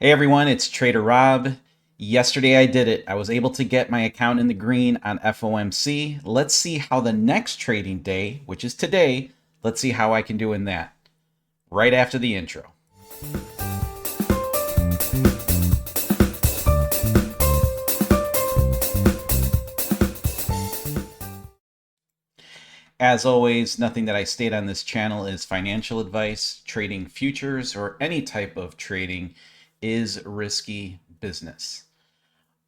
Hey everyone, it's Trader Rob. Yesterday I did it. I was able to get my account in the green on FOMC. Let's see how the next trading day, which is today, let's see how I can do in that. Right after the intro. As always, nothing that I state on this channel is financial advice. Trading futures or any type of trading is risky business.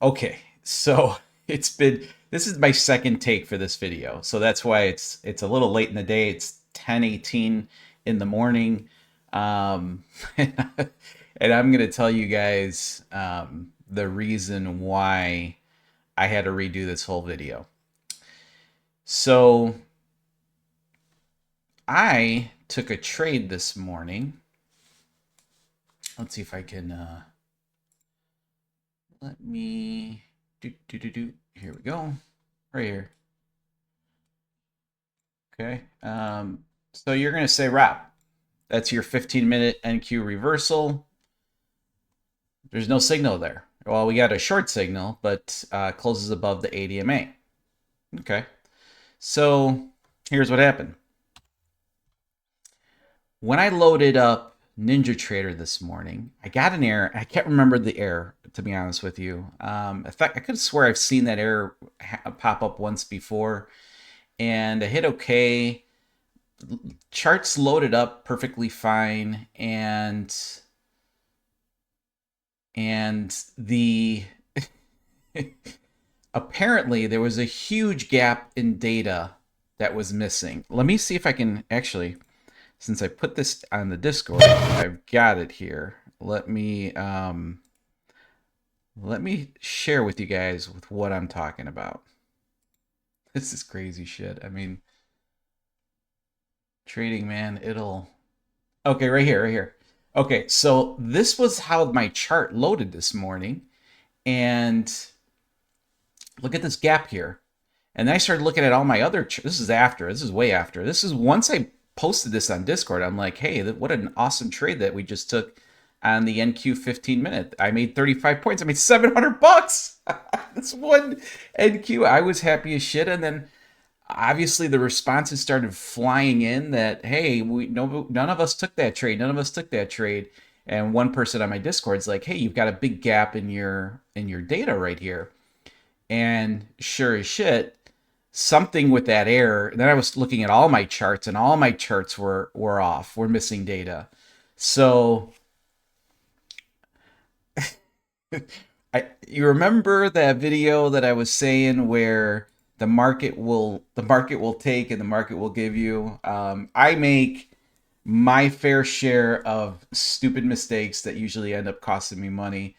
Okay, so this is my second take for this video. So that's why it's a little late in the day. It's 10:18 in the morning. And I'm gonna tell you guys the reason why I had to redo this whole video. So I took a trade this morning. Let's see if I can let me do. Here we go. Right here. Okay. So you're going to say wrap. That's your 15-minute NQ reversal. There's no signal there. Well, we got a short signal, but closes above the ADMA. Okay. So here's what happened. When I loaded up NinjaTrader this morning, I got an error. I can't remember the error, to be honest with you. In fact, I could swear I've seen that error pop up once before. And I hit OK. Charts loaded up perfectly fine. And the apparently there was a huge gap in data that was missing. Let me see if I can actually, since I put this on the Discord, I've got it here. Let me share with you guys with what I'm talking about. This is crazy shit. I mean, trading, man, it'll... Okay, right here. Okay, so this was how my chart loaded this morning. And look at this gap here. And then I started looking at all my other... This is after. This is way after. This is once I posted this on Discord. I'm like, hey, what an awesome trade that we just took on the NQ 15-minute. I made 35 points. I made $700. This one NQ. I was happy as shit. And then obviously the responses started flying in that, hey, none of us took that trade. None of us took that trade. And one person on my Discord's like, hey, you've got a big gap in your data right here. And sure as shit, something with that error. And then I was looking at all my charts, and all my charts were off. We're missing data. So you remember that video that I was saying where the market will take and the market will give you. I make my fair share of stupid mistakes that usually end up costing me money.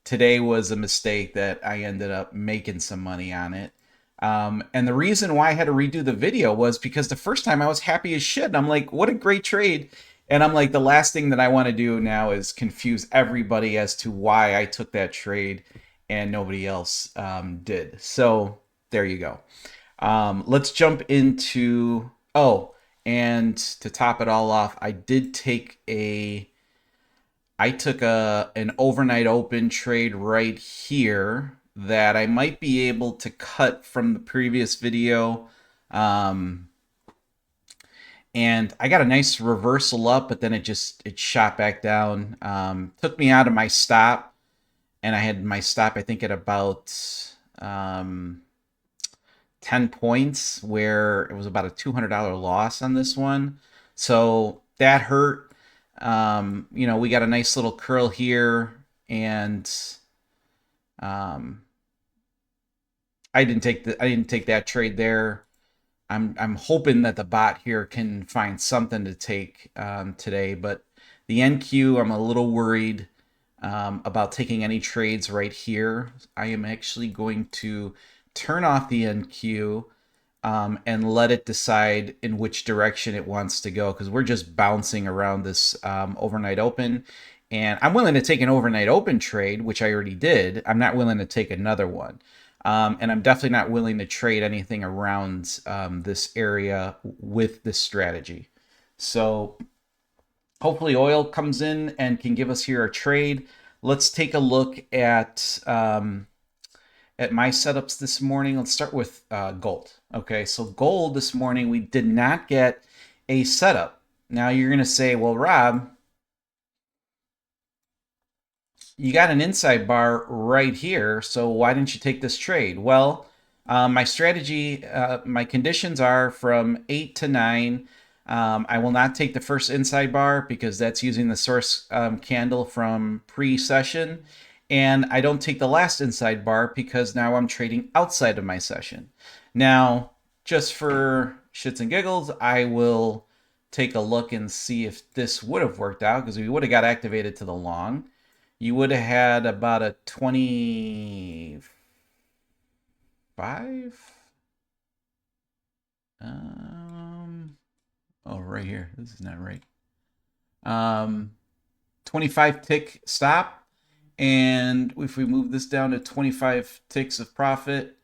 Today was a mistake that I ended up making some money on it. And the reason why I had to redo the video was because the first time I was happy as shit. And I'm like, what a great trade. And I'm like, the last thing that I want to do now is confuse everybody as to why I took that trade and nobody else did. So there you go. Let's jump into... Oh, and to top it all off, I took an overnight open trade right here that I might be able to cut from the previous video. And I got a nice reversal up, but then it shot back down. Took me out of my stop, and I had my stop, I think, at about 10 points, where it was about a $200 loss on this one. So that hurt. We got a nice little curl here, and I didn't take that trade there. I'm hoping that the bot here can find something to take today, but the NQ, I'm a little worried about taking any trades right here. I am actually going to turn off the NQ and let it decide in which direction it wants to go, because we're just bouncing around this overnight open. And I'm willing to take an overnight open trade, which I already did. I'm not willing to take another one. And I'm definitely not willing to trade anything around this area with this strategy. So hopefully oil comes in and can give us here a trade. let's take a look at my setups this morning. Let's start with gold. Okay, so gold this morning, we did not get a setup. Now you're going to say, well, Rob, you got an inside bar right here, so why didn't you take this trade? Well, my strategy, my conditions are from 8 to 9. I will not take the first inside bar because that's using the source candle from pre-session. And I don't take the last inside bar because now I'm trading outside of my session. Now, just for shits and giggles, I will take a look and see if this would have worked out, because we would have got activated to the long. You would have had about a 25. Oh, right here. This is not right. 25 tick stop. And if we move this down to 25 ticks of profit,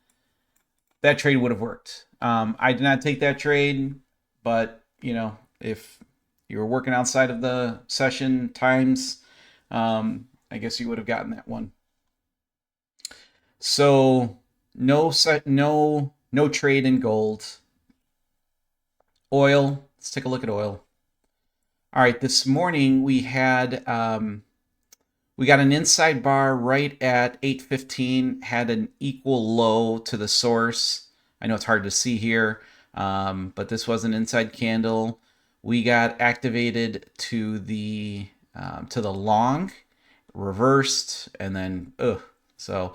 that trade would have worked. I did not take that trade, but if you were working outside of the session times, I guess you would have gotten that one. So no trade in gold. Oil. Let's take a look at oil. All right, this morning we had we got an inside bar right at 8:15, had an equal low to the source. I know it's hard to see here, but this was an inside candle. We got activated to the long, reversed, and then so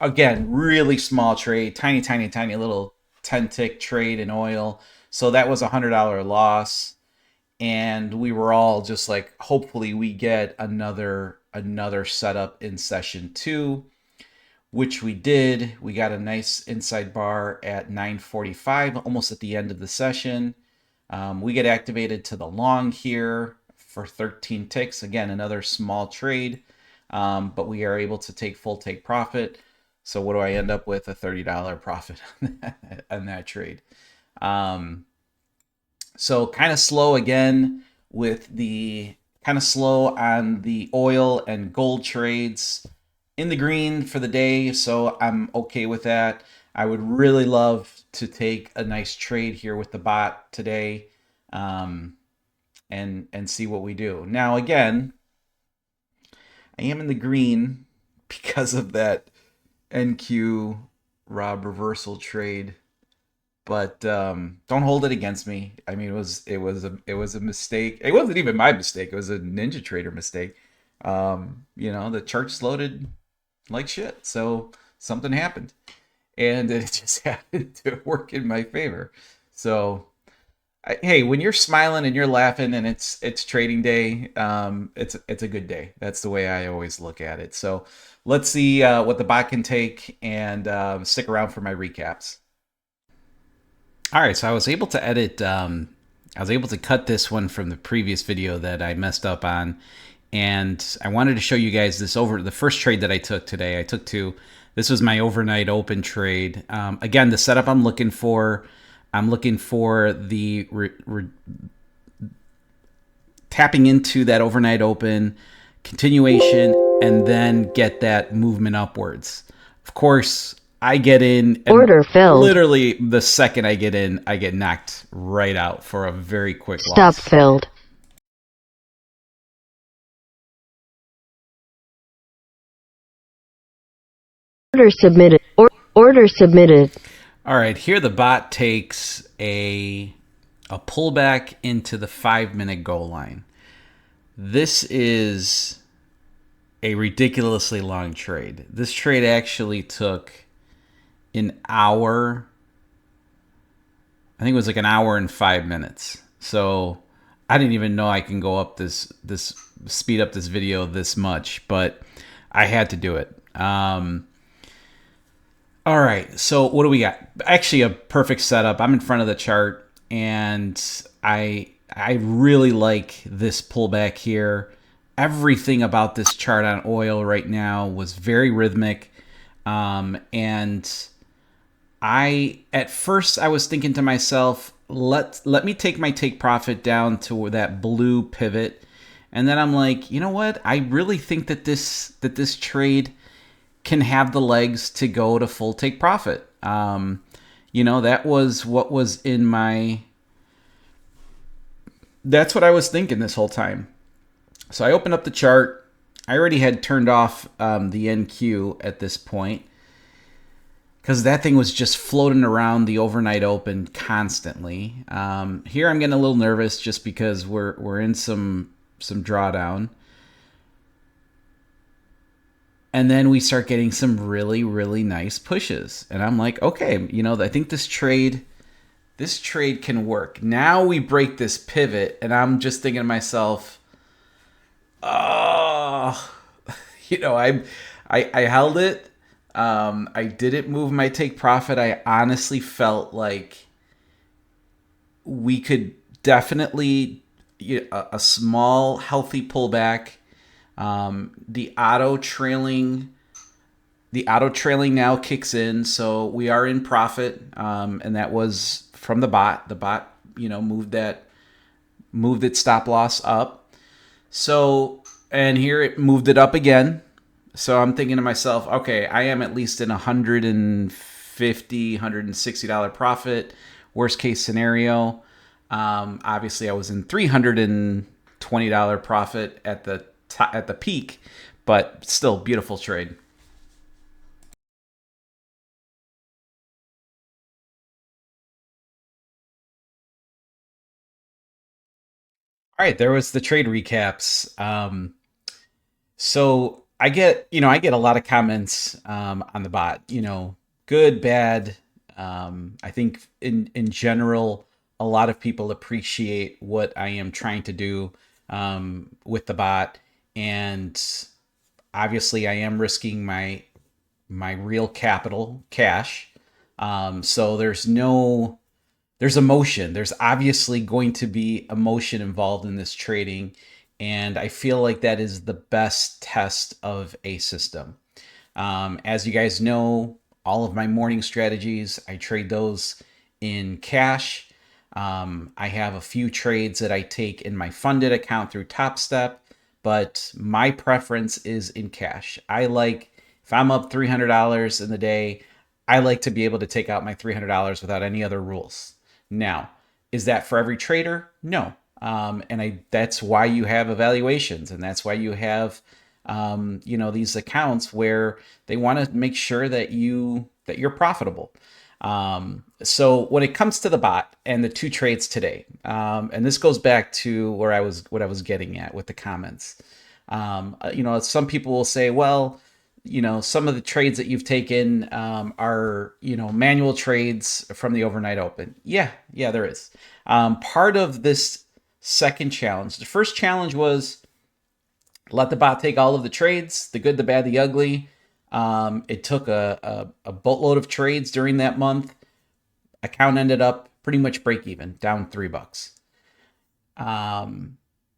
again, really small trade, tiny little 10 tick trade in oil. So that was $100 loss. And we were all just like, hopefully we get another setup in session 2, which we did. We got a nice inside bar at 9:45, almost at the end of the session. We get activated to the long here for 13 ticks. Again, another small trade, but we are able to take full take profit. So what do I end up with? A $30 profit on that trade. So kind of slow again with the slow on the oil and gold trades. In the green for the day, so I'm okay with that. I would really love to take a nice trade here with the bot today, and see what we do. Now again, I am in the green because of that NQ Rob reversal trade. But don't hold it against me. I mean, it was a mistake. It wasn't even my mistake. It was a Ninja Trader mistake. The chart's loaded like shit, so something happened, and it just happened to work in my favor. So, hey, when you're smiling and you're laughing and it's trading day, it's a good day. That's the way I always look at it. So let's see what the bot can take, and stick around for my recaps. All right, so I was able to edit, I was able to cut this one from the previous video that I messed up on, and I wanted to show you guys the first trade that I took today. I took two. This was my overnight open trade. Again, the setup I'm looking for the tapping into that overnight open, continuation, and then get that movement upwards. Of course, I get in, and order filled. Literally the second I get in, I get knocked right out for a very quick loss. Stop filled. Order submitted. Order submitted. All right, here the bot takes a pullback into the 5-minute goal line. This is a ridiculously long trade. This trade actually took an hour. I think it was like an hour and 5 minutes. So I didn't even know I can go up this speed up this video this much, but I had to do it. All right, so what do we got? Actually, a perfect setup. I'm in front of the chart, and I really like this pullback here. Everything about this chart on oil right now was very rhythmic, and at first I was thinking to myself, let me take my take profit down to that blue pivot, And then I'm like, you know what? I really think that this trade can have the legs to go to full take profit. That was what was in my. That's what I was thinking this whole time. So I opened up the chart. I already had turned off the NQ at this point because that thing was just floating around the overnight open constantly. Here I'm getting a little nervous just because we're in some drawdown, and then we start getting some really really nice pushes, and I'm like, okay, I think this trade can work. Now we break this pivot, and I'm just thinking to myself, oh, I held it. I didn't move my take profit. I honestly felt like we could definitely a small healthy pullback. The auto trailing now kicks in, so we are in profit, and that was from the bot. The bot, moved its stop loss up. So, and here it moved it up again. So I'm thinking to myself, okay, I am at least in $150, $160 profit. Worst case scenario. Obviously, I was in $320 profit at the peak, but still beautiful trade. All right, there was the trade recaps. So I get a lot of comments on the bot. Good, bad. I think in general, a lot of people appreciate what I am trying to do with the bot, and obviously, I am risking my real capital, cash. So there's emotion. There's obviously going to be emotion involved in this trading. And I feel like that is the best test of a system. As you guys know, all of my morning strategies, I trade those in cash. I have a few trades that I take in my funded account through Top Step, but my preference is in cash. If I'm up $300 in the day, I like to be able to take out my $300 without any other rules. Now, is that for every trader? No. That's why you have evaluations, and that's why you have these accounts where they want to make sure that you're profitable. So when it comes to the bot and the two trades today, and this goes back to what I was getting at with the comments. Some people will say, well, some of the trades that you've taken are, manual trades from the overnight open. Yeah, there is. Part of this second challenge, the first challenge was let the bot take all of the trades, the good, the bad, the ugly. It took a boatload of trades during that month. Account ended up pretty much break even, down $3.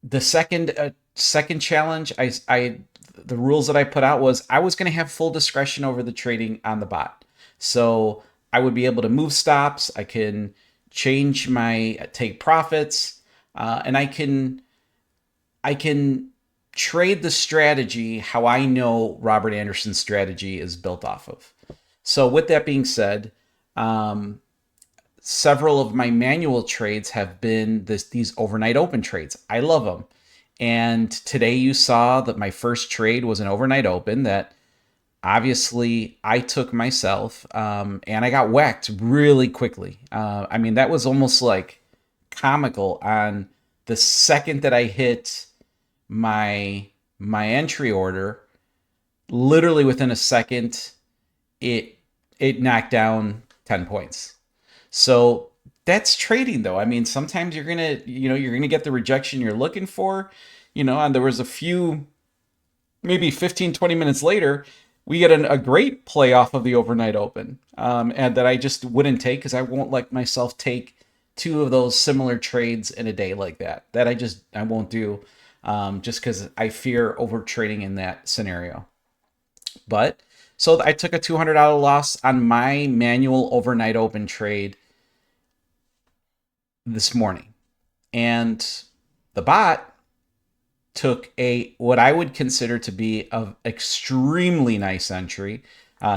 The second challenge, the rules that I put out was I was going to have full discretion over the trading on the bot. So I would be able to move stops. I can change my take profits, and I can trade the strategy how I know Robert Anderson's strategy is built off of. So with that being said, several of my manual trades have been these overnight open trades. I love them. And today you saw that my first trade was an overnight open that obviously I took myself, and I got whacked really quickly. That was almost like comical. On the second that I hit my entry order, literally within a second, it it knocked down 10 points. So that's trading though. Sometimes you're gonna get the rejection you're looking for. And there was a few, maybe 15, 20 minutes later, we get a great play off of the overnight open, and that I just wouldn't take because I won't let myself take two of those similar trades in a day like that. I won't do, just because I fear over trading in that scenario. But so I took a $200 loss on my manual overnight open trade this morning, and the bot took a what I would consider to be an extremely nice entry.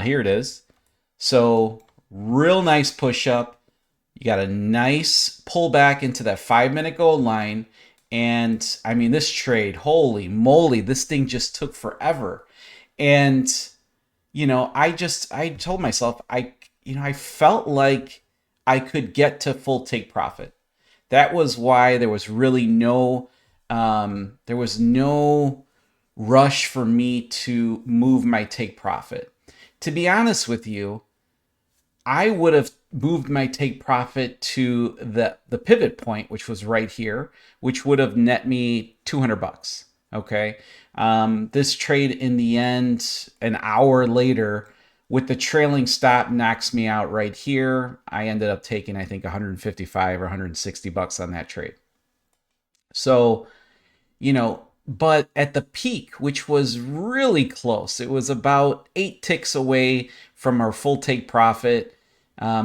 Here it is. So real nice push up. You got a nice pullback into that 5 minute gold line. And I mean, this trade, holy moly, this thing just took forever. And, I told myself, I felt like I could get to full take profit. That was why there was really no rush for me to move my take profit. To be honest with you, I would have moved my take profit to the pivot point, which was right here, which would have net me $200. Okay. This trade in the end, an hour later, with the trailing stop, knocks me out right here. I ended up taking, I think, 155 or $160 on that trade. So, but at the peak, which was really close, it was about 8 ticks away from our full take profit.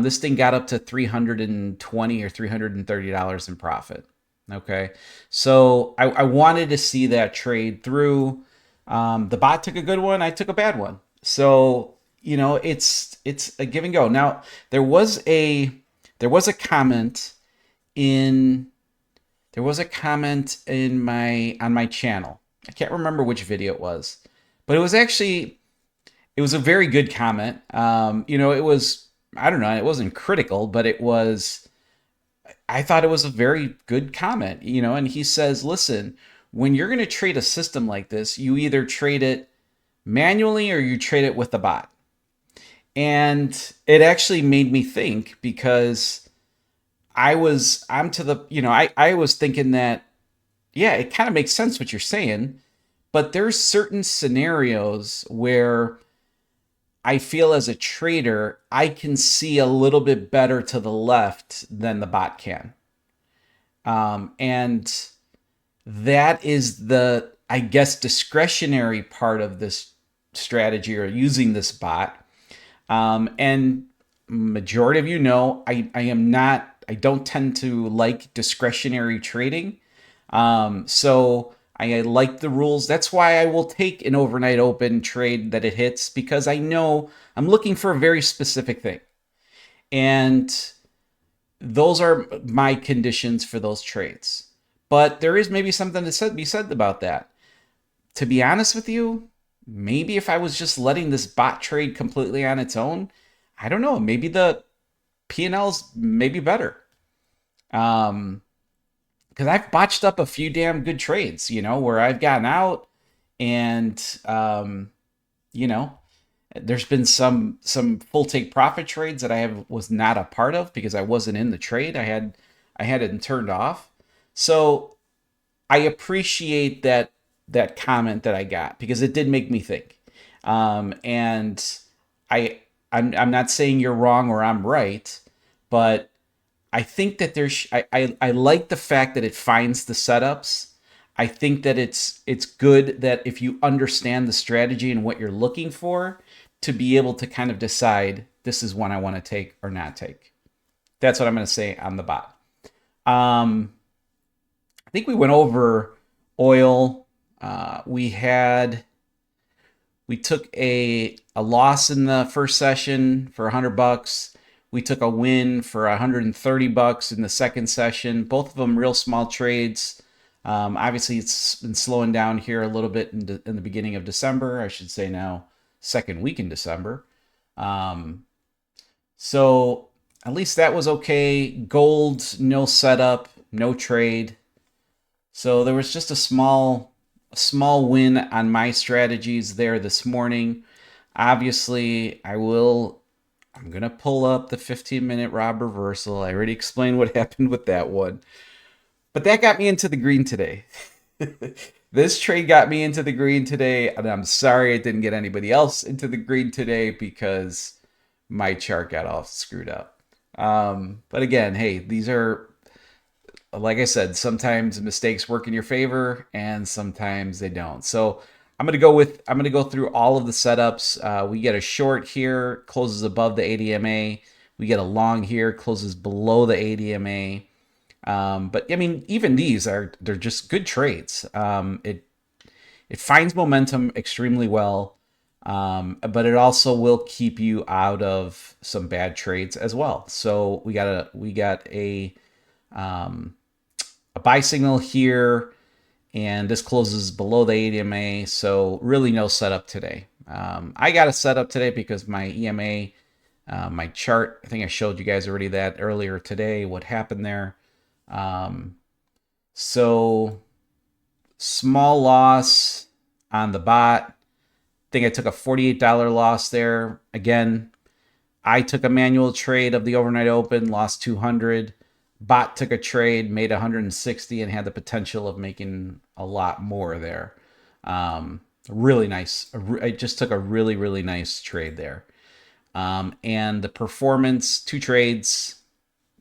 This thing got up to $320 or $330 in profit. Okay, so I wanted to see that trade through. The bot took a good one, I took a bad one. So it's a give and go. Now there was a comment in my on my channel. I can't remember which video it was, but it was a very good comment. It was, I don't know, it wasn't critical, but I thought it was a very good comment. And he says, listen, when you're going to trade a system like this, you either trade it manually or you trade it with the bot. And it actually made me think, because I was thinking that, yeah, it kind of makes sense what you're saying, but there's certain scenarios where I feel as a trader, I can see a little bit better to the left than the bot can. And that is the, I guess, discretionary part of this strategy, or using this bot. And majority of I don't tend to like discretionary trading. So I like the rules. That's why I will take an overnight open trade that it hits, because I know I'm looking for a very specific thing. And those are my conditions for those trades. But there is maybe something to be said about that. To be honest with you, maybe if I was just letting this bot trade completely on its own, I don't know, maybe the P&L's maybe better. Because I've botched up a few damn good trades, where I've gotten out, and you know, there's been some full take profit trades that was not a part of because I wasn't in the trade. I had it turned off. So I appreciate that comment that I got, because it did make me think. And I'm not saying you're wrong or I'm right, but I think that I like the fact that it finds the setups. I think that it's good that if you understand the strategy and what you're looking for, to be able to kind of decide, this is one I want to take or not take. That's what I'm going to say on the bot. I think we went over oil. We took a loss in the first session for $100. We took a win for $130 in the second session. Both of them real small trades. Obviously, it's been slowing down here a little bit in the beginning of December. I should say now, second week in December. So at least that was okay. Gold, no setup, no trade. So there was just a small win on my strategies there this morning. Obviously, I'm going to pull up the 15-minute Rob reversal. I already explained what happened with that one. But that got me into the green today. This trade got me into the green today, and I'm sorry it didn't get anybody else into the green today because my chart got all screwed up. But again, hey, these are, like I said, sometimes mistakes work in your favor and sometimes they don't. So I'm gonna go through all of the setups. We get a short here, closes above the ADMA. We get a long here, closes below the ADMA. But I mean, even they're just good trades. It finds momentum extremely well, but it also will keep you out of some bad trades as well. So we got a buy signal here, and this closes below the 80 MA. So really no setup today. I got a setup today because my EMA, my chart. I think I showed you guys already that earlier today. What happened there? Um, so small loss on the bot. I think I took a $48 loss there. Again, I took a manual trade of the overnight open, lost 200. Bot took a trade, made 160, and had the potential of making a lot more there. Really nice. I just took a really nice trade there. And the performance, two trades.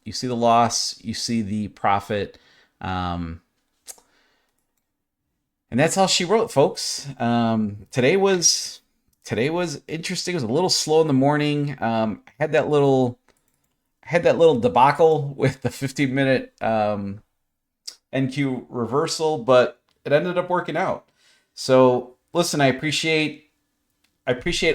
You see the loss, you see the profit. Um, and that's all she wrote, folks. Today was interesting. It was a little slow in the morning. I had that little debacle with the 15-minute NQ reversal, but it ended up working out. So listen, I appreciate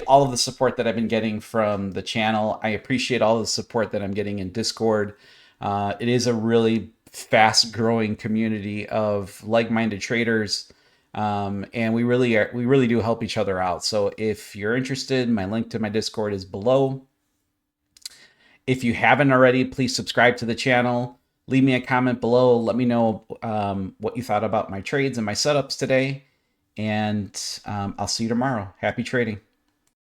all of the support that I've been getting from the channel. I appreciate all the support that I'm getting in Discord. It is a really fast growing community of like-minded traders. And we really do help each other out. So if you're interested, my link to my Discord is below. If you haven't already, please subscribe to the channel. Leave me a comment below. Let me know what you thought about my trades and my setups today. And I'll see you tomorrow. Happy trading.